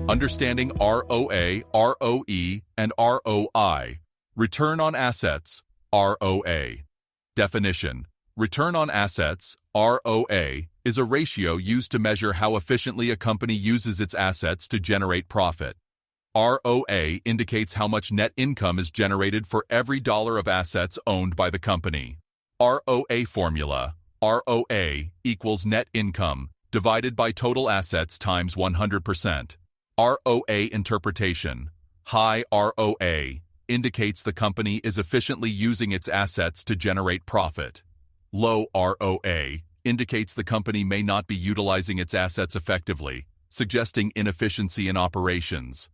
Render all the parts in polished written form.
Understanding ROA, ROE, and ROI. Return on assets, ROA. Definition. Return on assets, ROA, is a ratio used to measure how efficiently a company uses its assets to generate profit. ROA indicates how much net income is generated for every dollar of assets owned by the company. ROA formula. ROA equals net income divided by total assets times 100%. ROA interpretation. High ROA indicates the company is efficiently using its assets to generate profit. Low ROA indicates the company may not be utilizing its assets effectively, suggesting inefficiency in operations.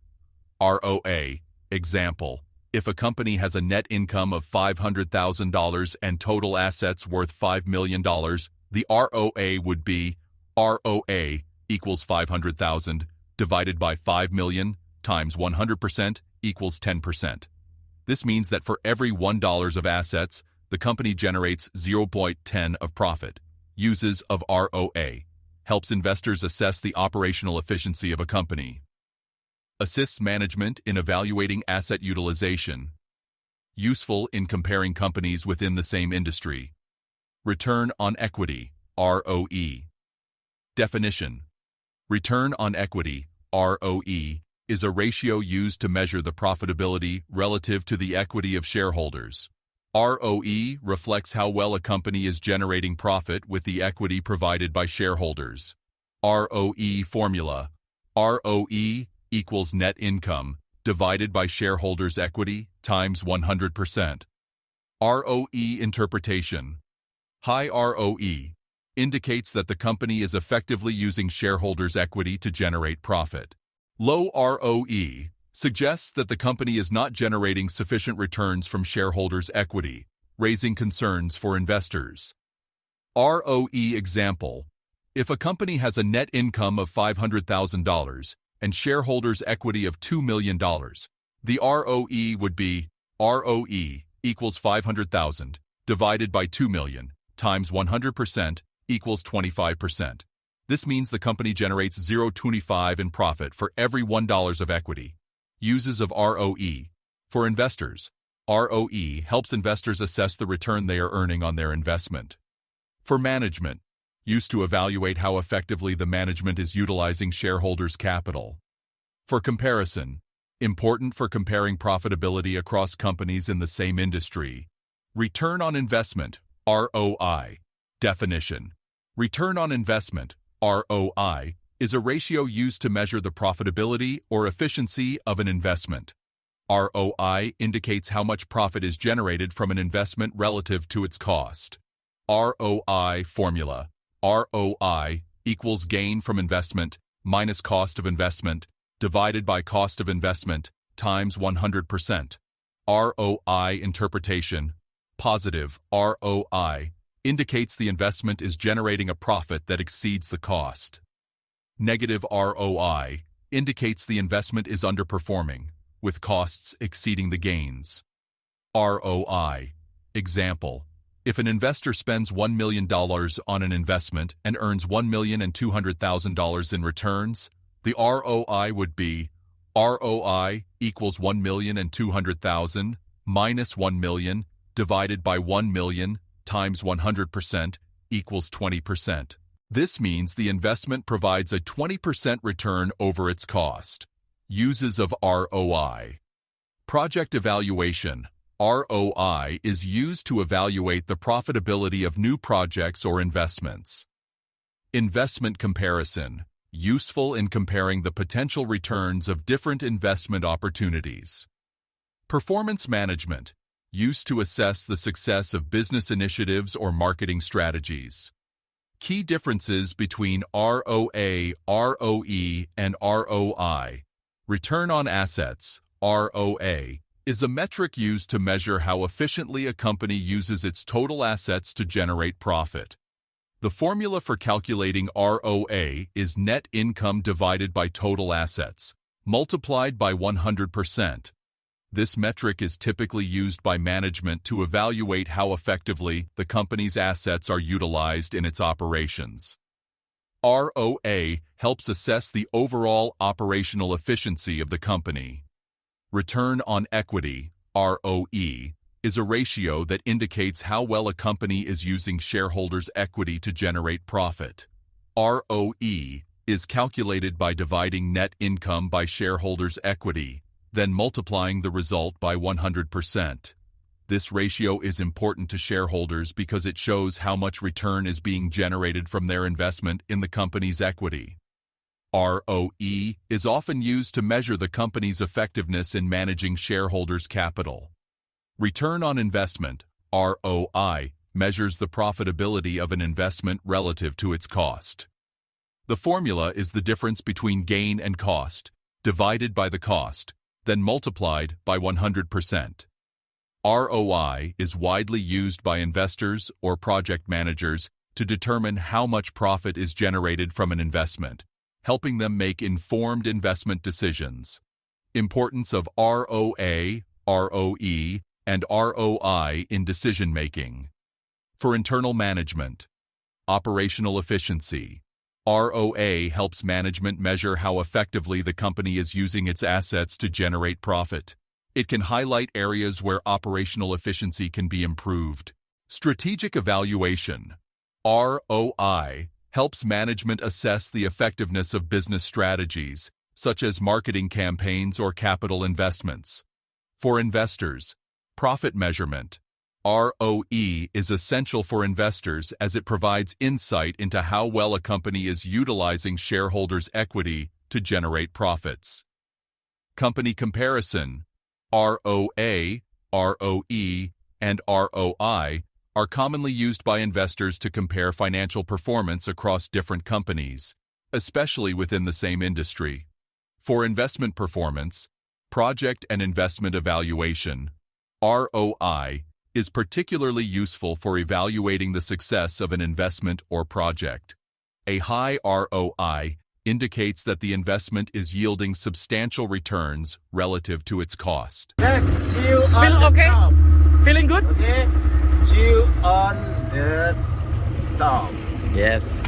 ROA. Example. If a company has a net income of $500,000 and total assets worth $5 million, the ROA would be ROA equals 500,000 divided by 5 million times 100% equals 10%. This means that for every $1 of assets, the company generates 0.10 of profit. Uses of ROA. Helps investors assess the operational efficiency of a company. Assists management in evaluating asset utilization. Useful in comparing companies within the same industry. Return on equity, ROE. Definition. Return on equity, ROE, is a ratio used to measure the profitability relative to the equity of shareholders. ROE reflects how well a company is generating profit with the equity provided by shareholders. ROE formula. ROE equals net income divided by shareholders' equity times 100%. ROE interpretation. High ROE indicates that the company is effectively using shareholders' equity to generate profit. Low ROE suggests that the company is not generating sufficient returns from shareholders' equity, raising concerns for investors. ROE example. If a company has a net income of $500,000 and shareholders' equity of $2 million, the ROE would be ROE equals 500,000 divided by 2 million times 100% equals 25%. This means the company generates 0.25 in profit for every $1 of equity. Uses of ROE. For investors, ROE helps investors assess the return they are earning on their investment. For management, used to evaluate how effectively the management is utilizing shareholders' capital. For comparison, important for comparing profitability across companies in the same industry. Return on investment, ROI. Definition. Return on investment, ROI, is a ratio used to measure the profitability or efficiency of an investment. ROI indicates how much profit is generated from an investment relative to its cost. ROI formula. ROI equals gain from investment minus cost of investment divided by cost of investment times 100%. ROI interpretation. Positive ROI indicates the investment is generating a profit that exceeds the cost. Negative ROI indicates the investment is underperforming, with costs exceeding the gains. ROI. Example. If an investor spends $1 million on an investment and earns $1,200,000 in returns, the ROI would be ROI equals $1,200,000 minus $1 million divided by 1 million times 100% equals 20%. This means the investment provides a 20% return over its cost. Uses of ROI. Project evaluation. ROI is used to evaluate the profitability of new projects or investments. Investment comparison. Useful in comparing the potential returns of different investment opportunities. Performance management. Used to assess the success of business initiatives or marketing strategies. Key differences between ROA, ROE, and ROI. Return on assets, ROA, is a metric used to measure how efficiently a company uses its total assets to generate profit. The formula for calculating ROA is net income divided by total assets, multiplied by 100%. This metric is typically used by management to evaluate how effectively the company's assets are utilized in its operations. ROA helps assess the overall operational efficiency of the company. Return on equity, ROE, is a ratio that indicates how well a company is using shareholders' equity to generate profit. ROE is calculated by dividing net income by shareholders' equity, then multiplying the result by 100%. This ratio is important to shareholders because it shows how much return is being generated from their investment in the company's equity. ROE is often used to measure the company's effectiveness in managing shareholders' capital. Return on investment, ROI, measures the profitability of an investment relative to its cost. The formula is the difference between gain and cost, divided by the cost, then multiplied by 100%. ROI is widely used by investors or project managers to determine how much profit is generated from an investment, helping them make informed investment decisions. Importance of ROA, ROE, and ROI in decision-making. For internal management, operational efficiency. ROA helps management measure how effectively the company is using its assets to generate profit. It can highlight areas where operational efficiency can be improved. Strategic evaluation. ROI helps management assess the effectiveness of business strategies, such as marketing campaigns or capital investments. For investors, profit measurement. ROE is essential for investors as it provides insight into how well a company is utilizing shareholders' equity to generate profits. Company comparison. ROA, ROE, and ROI are commonly used by investors to compare financial performance across different companies, especially within the same industry. For investment performance, project and investment evaluation, ROI is particularly useful for evaluating the success of an investment or project. A high ROI indicates that the investment is yielding substantial returns relative to its cost. Yes, see you on Feel the okay? top. Feeling good? Okay, see you on the top. Yes.